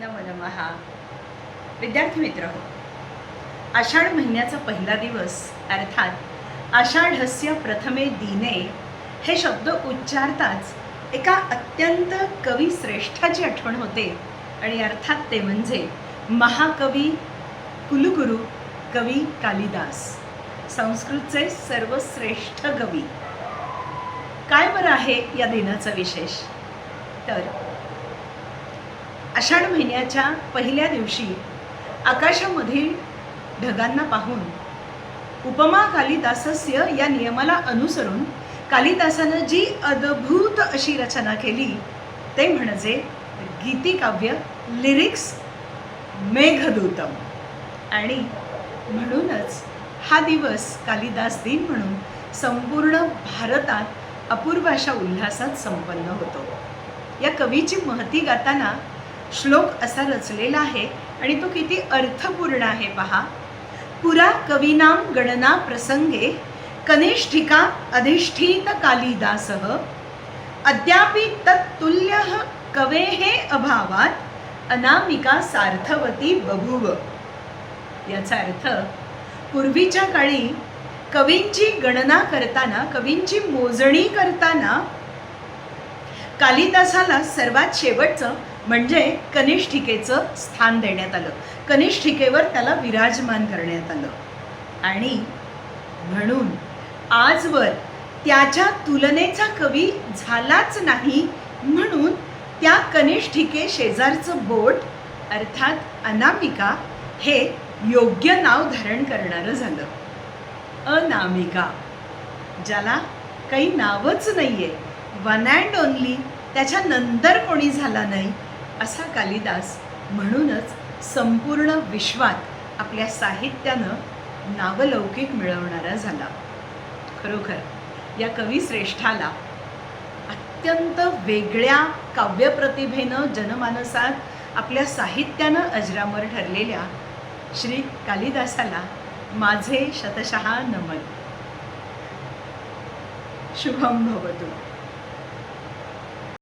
नमो नमः. विद्यार्थी मित्र हो, आषाढ महिन्याचा पहिला दिवस अर्थात आषाढस्य प्रथमे दिने हे शब्द उच्चारताच एका अत्यंत कवी श्रेष्ठाची आठवण होते आणि अर्थात ते म्हणजे महाकवी कुलगुरू कवी कालिदास, संस्कृतचे सर्वश्रेष्ठ कवी. काय बरं आहे या दिनाचा विशेष? तर आषाढ महिन्याच्या पहिल्या दिवशी आकाशामधील ढगांना पाहून उपमा कालिदासस्य या नियमाला अनुसरून कालिदासानं जी अद्भुत अशी रचना केली ते म्हणजे गीतिकाव्य लिरिक्स मेघदूतम. आणि म्हणूनच हा दिवस कालिदास दिन म्हणून संपूर्ण भारतात अपूर्व अशा उल्हासात संपन्न होतो. या कवीची महती गाताना श्लोक असा रचलेला आहे आणि तो किती अर्थपूर्ण आहे पहा. पुरा कवीनाम गणना प्रसंगे कनिष्ठिका अधिष्ठित कालिदासः अद्यापि तत्तुल्यः कवेः अभावात अनामिका सार्थवती बभूव. याचा अर्थ पूर्वीच्या काळी कवींची गणना करताना, कवींची मोजणी करताना कालिदासाला सर्वात शेवटचं म्हणजे कनिष्ठिकेचं स्थान देण्यात आलं. कनिष्ठिकेवर त्याला विराजमान करण्यात आलं आणि म्हणून आजवर त्याच्या तुलनेचा कवी झालाच नाही. म्हणून त्या कनिष्ठिके शेजारचं बोट अर्थात अनामिका हे योग्य नाव धारण करणारं झालं. अनामिका, ज्याला काही नावच नाही आहे, वन अँड ओनली, त्याच्यानंतर कोणी झाला नाही असा कालिदास. म्हणूनच संपूर्ण विश्वात आपल्या साहित्यानं नावलौकिक मिळवणारा झाला. खरोखर या कविश्रेष्ठाला अत्यंत वेगळ्या काव्यप्रतिभेनं जनमानसात आपल्या साहित्यानं अजरामर ठरलेल्या श्री कालिदासाला माझे शतशः नमन. शुभम भवतु.